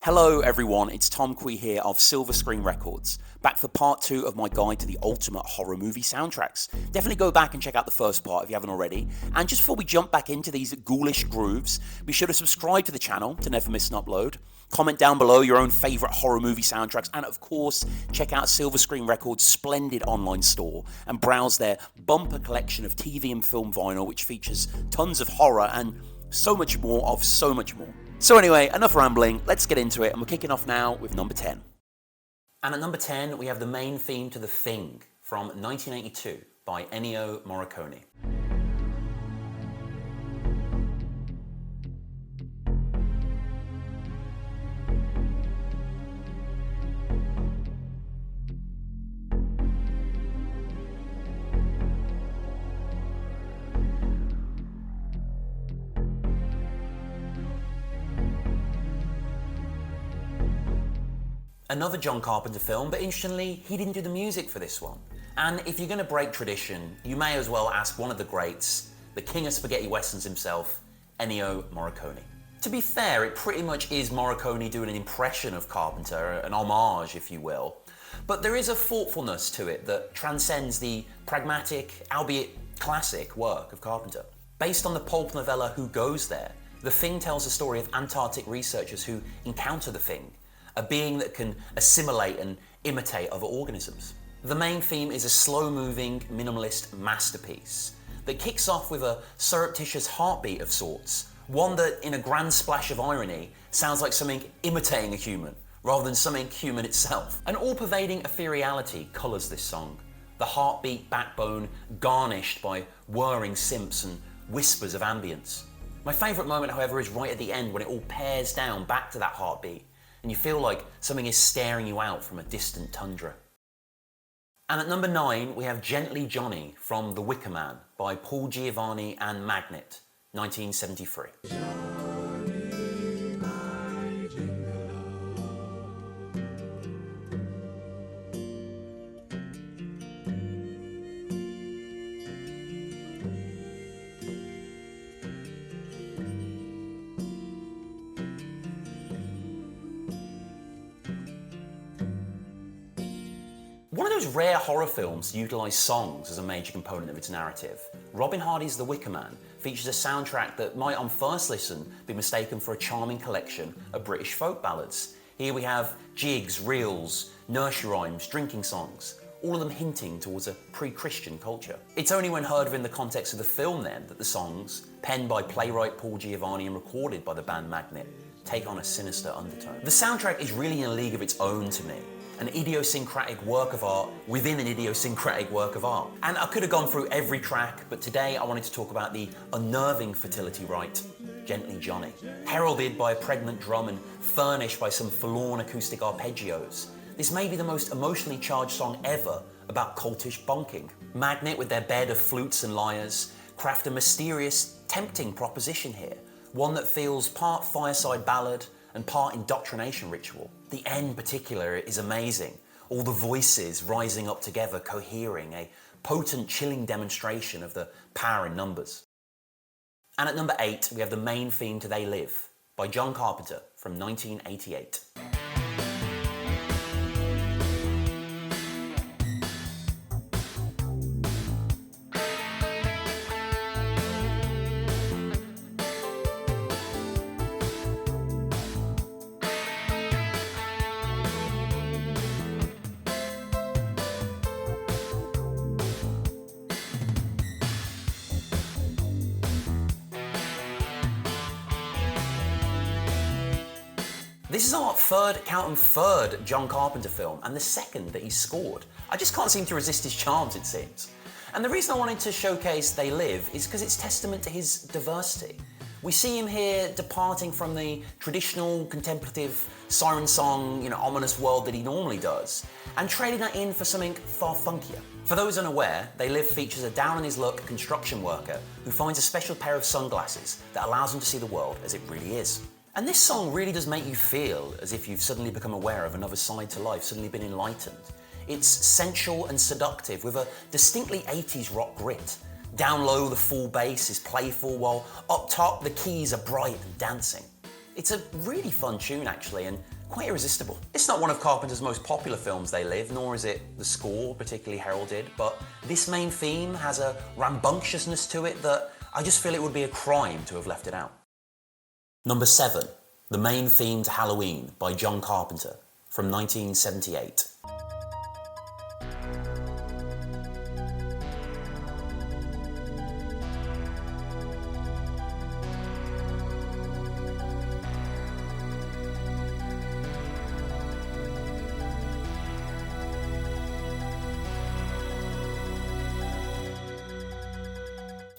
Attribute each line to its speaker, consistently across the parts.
Speaker 1: Hello everyone, it's Tom Quee here of Silva Screen Records, back for part 2 of my guide to the ultimate horror movie soundtracks. Definitely go back and check out the first part if you haven't already. And just before we jump back into these ghoulish grooves, be sure to subscribe to the channel to never miss an upload. Comment down below your own favourite horror movie soundtracks, and of course, check out Silva Screen Records' splendid online store and browse their bumper collection of TV and film vinyl, which features tons of horror and so much more of so much more. So anyway, enough rambling, let's get into it, and we're kicking off now with number 10. And at number 10, we have the main theme to The Thing from 1982 by Ennio Morricone. Another John Carpenter film, but interestingly, he didn't do the music for this one. And if you're going to break tradition, you may as well ask one of the greats, the king of spaghetti westerns himself, Ennio Morricone. To be fair, it pretty much is Morricone doing an impression of Carpenter, an homage, if you will. But there is a thoughtfulness to it that transcends the pragmatic, albeit classic, work of Carpenter. Based on the pulp novella Who Goes There, The Thing tells the story of Antarctic researchers who encounter the Thing, a being that can assimilate and imitate other organisms. The main theme is a slow-moving, minimalist masterpiece that kicks off with a surreptitious heartbeat of sorts, one that, in a grand splash of irony, sounds like something imitating a human, rather than something human itself. An all-pervading ethereality colours this song, the heartbeat backbone garnished by whirring synths and whispers of ambience. My favourite moment, however, is right at the end when it all pares down back to that heartbeat, and you feel like something is staring you out from a distant tundra. And at number 9, we have Gently Johnny from The Wicker Man by Paul Giovanni and Magnet, 1973. One of those rare horror films to utilise songs as a major component of its narrative, Robin Hardy's The Wicker Man features a soundtrack that might on first listen be mistaken for a charming collection of British folk ballads. Here we have jigs, reels, nursery rhymes, drinking songs, all of them hinting towards a pre-Christian culture. It's only when heard of in the context of the film then that the songs, penned by playwright Paul Giovanni and recorded by the band Magnet, take on a sinister undertone. The soundtrack is really in a league of its own to me. An idiosyncratic work of art within an idiosyncratic work of art. And I could have gone through every track, but today I wanted to talk about the unnerving fertility rite, Gently Johnny. Heralded by a pregnant drum and furnished by some forlorn acoustic arpeggios, this may be the most emotionally charged song ever about cultish bonking. Magnet, with their bed of flutes and lyres, craft a mysterious, tempting proposition here, one that feels part fireside ballad and part indoctrination ritual. The end particular is amazing. All the voices rising up together, cohering, a potent, chilling demonstration of the power in numbers. And at number 8, we have the main theme to They Live by John Carpenter from 1988. This is our third John Carpenter film, and the second that he's scored. I just can't seem to resist his charms, it seems. And the reason I wanted to showcase They Live is because it's testament to his diversity. We see him here departing from the traditional contemplative siren song, ominous world that he normally does, and trading that in for something far funkier. For those unaware, They Live features a down-on-his-luck construction worker who finds a special pair of sunglasses that allows him to see the world as it really is. And this song really does make you feel as if you've suddenly become aware of another side to life, suddenly been enlightened. It's sensual and seductive with a distinctly 80s rock grit. Down low, the full bass is playful, while up top, the keys are bright and dancing. It's a really fun tune, actually, and quite irresistible. It's not one of Carpenter's most popular films, They Live, nor is it the score particularly heralded, but this main theme has a rambunctiousness to it that I just feel it would be a crime to have left it out. Number 7, the main theme to Halloween by John Carpenter from 1978.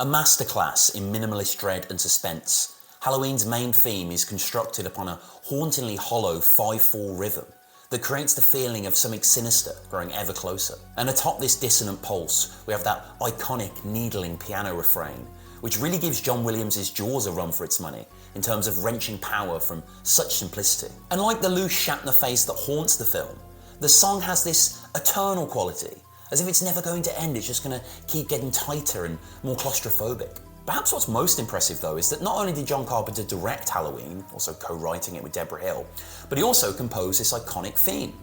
Speaker 1: A masterclass in minimalist dread and suspense, Halloween's main theme is constructed upon a hauntingly hollow 5/4 rhythm that creates the feeling of something sinister growing ever closer. And atop this dissonant pulse, we have that iconic needling piano refrain, which really gives John Williams' Jaws a run for its money in terms of wrenching power from such simplicity. And like the loose Shatner face that haunts the film, the song has this eternal quality, as if it's never going to end, it's just going to keep getting tighter and more claustrophobic. Perhaps what's most impressive though is that not only did John Carpenter direct Halloween, also co-writing it with Deborah Hill, but he also composed this iconic theme.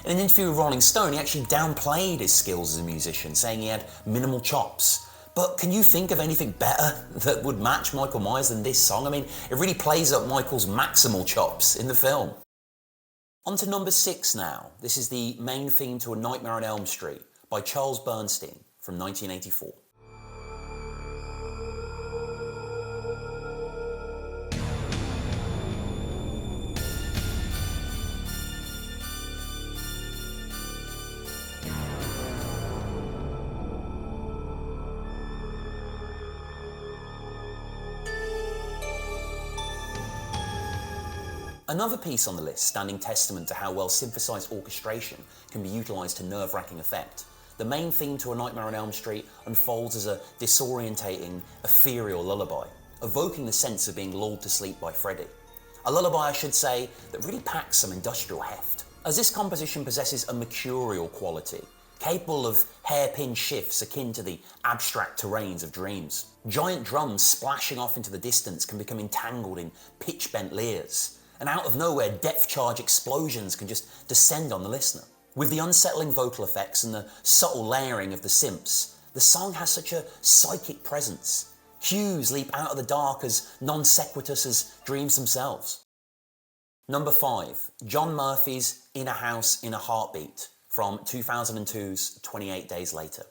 Speaker 1: In an interview with Rolling Stone, he actually downplayed his skills as a musician, saying he had minimal chops. But can you think of anything better that would match Michael Myers than this song? I mean, it really plays up Michael's maximal chops in the film. On to number 6 now. This is the main theme to A Nightmare on Elm Street by Charles Bernstein from 1984. Another piece on the list standing testament to how well synthesized orchestration can be utilised to nerve-wracking effect. The main theme to A Nightmare on Elm Street unfolds as a disorientating, ethereal lullaby, evoking the sense of being lulled to sleep by Freddy. A lullaby, I should say, that really packs some industrial heft. As this composition possesses a mercurial quality, capable of hairpin shifts akin to the abstract terrains of dreams. Giant drums splashing off into the distance can become entangled in pitch-bent leers, and out of nowhere, depth charge explosions can just descend on the listener. With the unsettling vocal effects and the subtle layering of the synths, the song has such a psychic presence. Hues leap out of the dark as non-sequitous as dreams themselves. Number 5, John Murphy's In a House in a Heartbeat from 2002's 28 Days Later.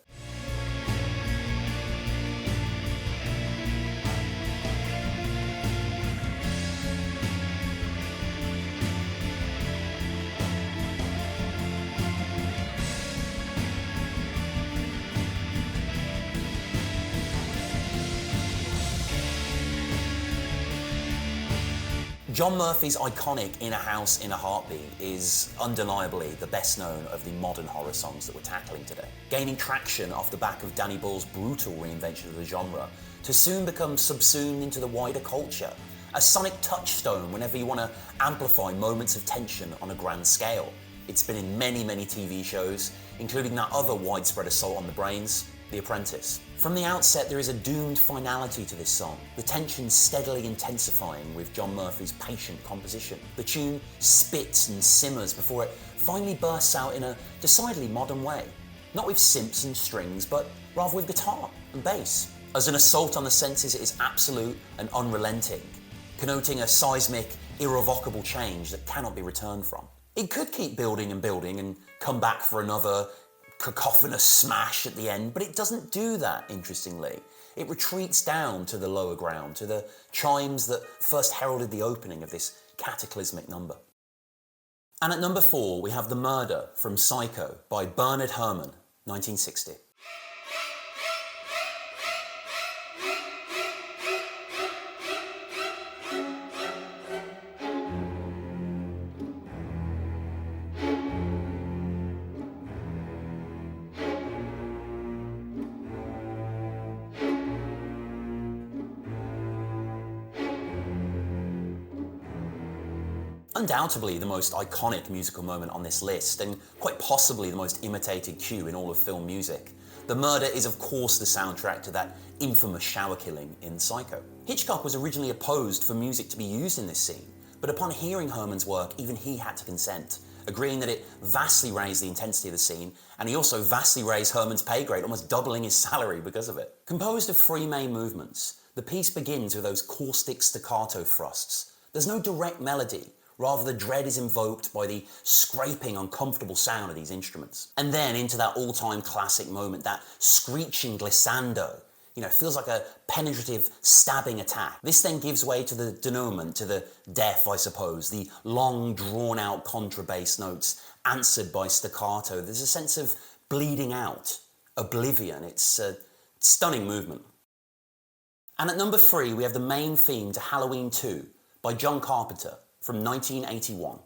Speaker 1: John Murphy's iconic In a House in a Heartbeat is undeniably the best known of the modern horror songs that we're tackling today, gaining traction off the back of Danny Boyle's brutal reinvention of the genre to soon become subsumed into the wider culture, a sonic touchstone whenever you want to amplify moments of tension on a grand scale. It's been in many, many TV shows, including that other widespread assault on the brains, The Apprentice. From the outset, there is a doomed finality to this song, the tension steadily intensifying with John Murphy's patient composition. The tune spits and simmers before it finally bursts out in a decidedly modern way. Not with synths and strings, but rather with guitar and bass. As an assault on the senses, it is absolute and unrelenting, connoting a seismic, irrevocable change that cannot be returned from. It could keep building and come back for another cacophonous smash at the end, but it doesn't do that, interestingly. It retreats down to the lower ground, to the chimes that first heralded the opening of this cataclysmic number. And at number 4, we have The Murder from Psycho by Bernard Herrmann, 1960. Undoubtedly the most iconic musical moment on this list, and quite possibly the most imitated cue in all of film music. The Murder is of course the soundtrack to that infamous shower killing in Psycho. Hitchcock was originally opposed for music to be used in this scene, But upon hearing Herman's work, even he had to consent, agreeing that it vastly raised the intensity of the scene, and he also vastly raised Herman's pay grade, almost doubling his salary because of it. Composed of 3 main movements, the piece begins with those caustic staccato thrusts. There's no direct melody, rather the dread is invoked by the scraping, uncomfortable sound of these instruments. And then into that all-time classic moment, that screeching glissando. You know, it feels like a penetrative, stabbing attack. This then gives way to the denouement, to the death, I suppose, the long, drawn-out contrabass notes answered by staccato. There's a sense of bleeding out, oblivion. It's a stunning movement. And at number 3, we have the main theme to Halloween 2 by John Carpenter from 1981.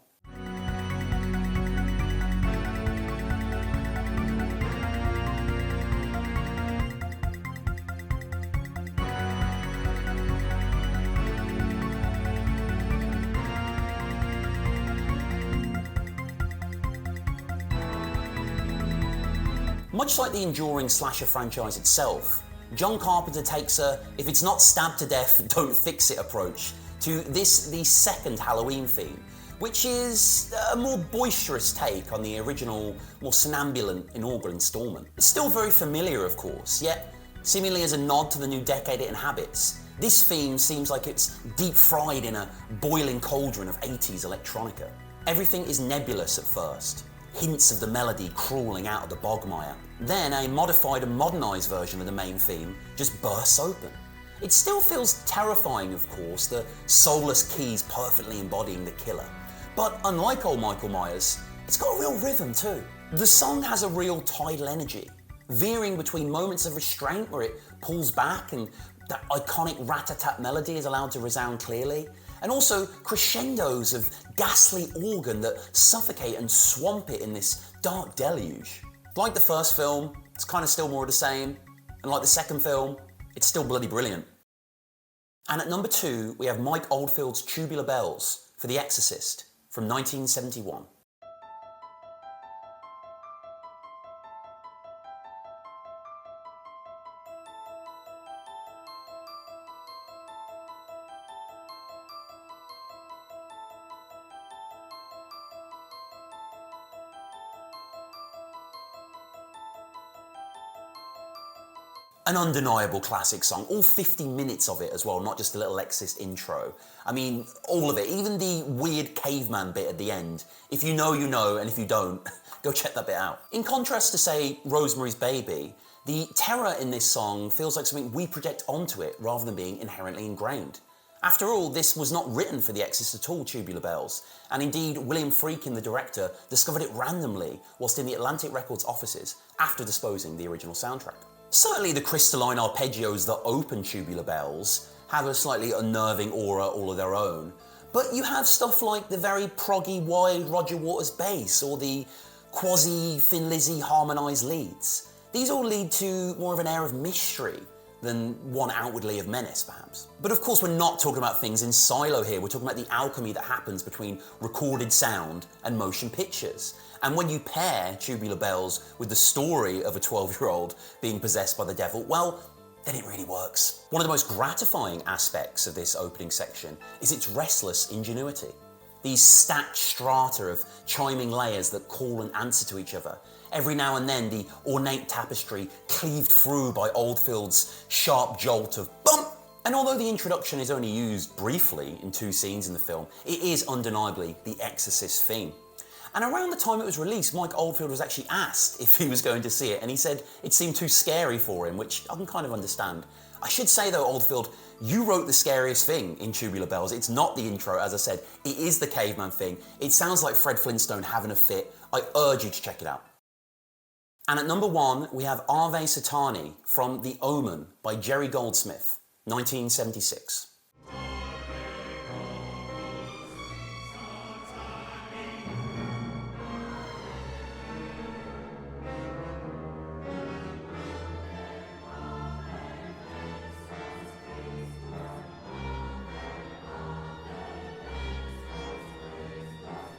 Speaker 1: Much like the enduring slasher franchise itself, John Carpenter takes a if it's not stabbed to death, don't fix it approach to the second Halloween theme, which is a more boisterous take on the original, more somnambulant inaugural installment. It's still very familiar, of course, yet seemingly as a nod to the new decade it inhabits. This theme seems like it's deep fried in a boiling cauldron of 80s electronica. Everything is nebulous at first, hints of the melody crawling out of the bogmire. Then a modified and modernised version of the main theme just bursts open. It still feels terrifying, of course, the soulless keys perfectly embodying the killer. But unlike old Michael Myers, it's got a real rhythm too. The song has a real tidal energy, veering between moments of restraint where it pulls back and that iconic rat-a-tat melody is allowed to resound clearly, and also crescendos of ghastly organ that suffocate and swamp it in this dark deluge. Like the first film, it's kind of still more of the same, and like the second film, it's still bloody brilliant. And at number 2, we have Mike Oldfield's Tubular Bells for The Exorcist from 1971. An undeniable classic song, all 50 minutes of it as well, not just a little Exorcist intro. I mean, all of it, even the weird caveman bit at the end. If you know, you know, and if you don't, go check that bit out. In contrast to, say, Rosemary's Baby, the terror in this song feels like something we project onto it rather than being inherently ingrained. After all, this was not written for The Exorcist at all, Tubular Bells, and indeed William Friedkin, the director, discovered it randomly whilst in the Atlantic Records offices after disposing the original soundtrack. Certainly the crystalline arpeggios that open Tubular Bells have a slightly unnerving aura all of their own, but you have stuff like the very proggy wide Roger Waters bass or the quasi-Thin Lizzy harmonised leads. These all lead to more of an air of mystery than one outwardly of menace, perhaps. But of course we're not talking about things in silo here, we're talking about the alchemy that happens between recorded sound and motion pictures. And when you pair Tubular Bells with the story of a 12-year-old being possessed by the devil, well, then it really works. One of the most gratifying aspects of this opening section is its restless ingenuity. These stacked strata of chiming layers that call and answer to each other. Every now and then the ornate tapestry cleaved through by Oldfield's sharp jolt of bump. And although the introduction is only used briefly in 2 scenes in the film, it is undeniably the Exorcist theme. And around the time it was released, Mike Oldfield was actually asked if he was going to see it, and he said it seemed too scary for him, which I can kind of understand. I should say though, Oldfield, you wrote the scariest thing in Tubular Bells. It's not the intro, as I said, it is the caveman thing. It sounds like Fred Flintstone having a fit. I urge you to check it out. And at number 1, we have Ave Satani from The Omen by Jerry Goldsmith, 1976.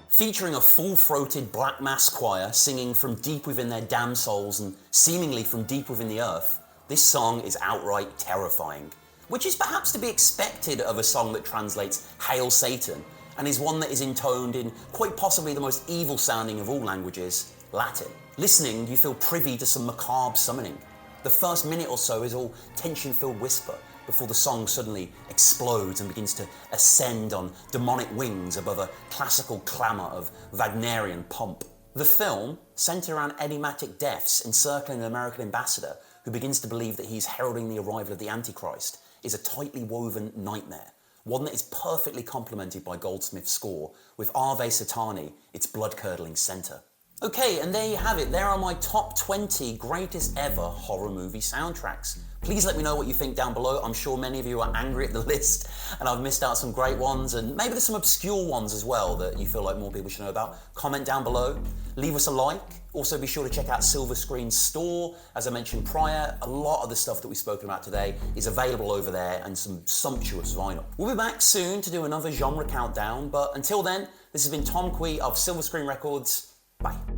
Speaker 1: Featuring a full-throated black mass choir singing from deep within their damn souls and seemingly from deep within the earth, this song is outright terrifying, which is perhaps to be expected of a song that translates Hail Satan, and is one that is intoned in quite possibly the most evil sounding of all languages, Latin. Listening, you feel privy to some macabre summoning. The first minute or so is all tension-filled whisper before the song suddenly explodes and begins to ascend on demonic wings above a classical clamour of Wagnerian pomp. The film, centred around enigmatic deaths encircling an American ambassador who begins to believe that he's heralding the arrival of the Antichrist, is a tightly woven nightmare, one that is perfectly complemented by Goldsmith's score, with Ave Satani, its blood-curdling centre. Okay, and there you have it. There are my top 20 greatest ever horror movie soundtracks. Please let me know what you think down below. I'm sure many of you are angry at the list and I've missed out some great ones, and maybe there's some obscure ones as well that you feel like more people should know about. Comment down below. Leave us a like. Also be sure to check out Silva Screen's store. As I mentioned prior, a lot of the stuff that we've spoken about today is available over there, and some sumptuous vinyl. We'll be back soon to do another genre countdown, but until then, this has been Tom Quee of Silva Screen Records. Bye.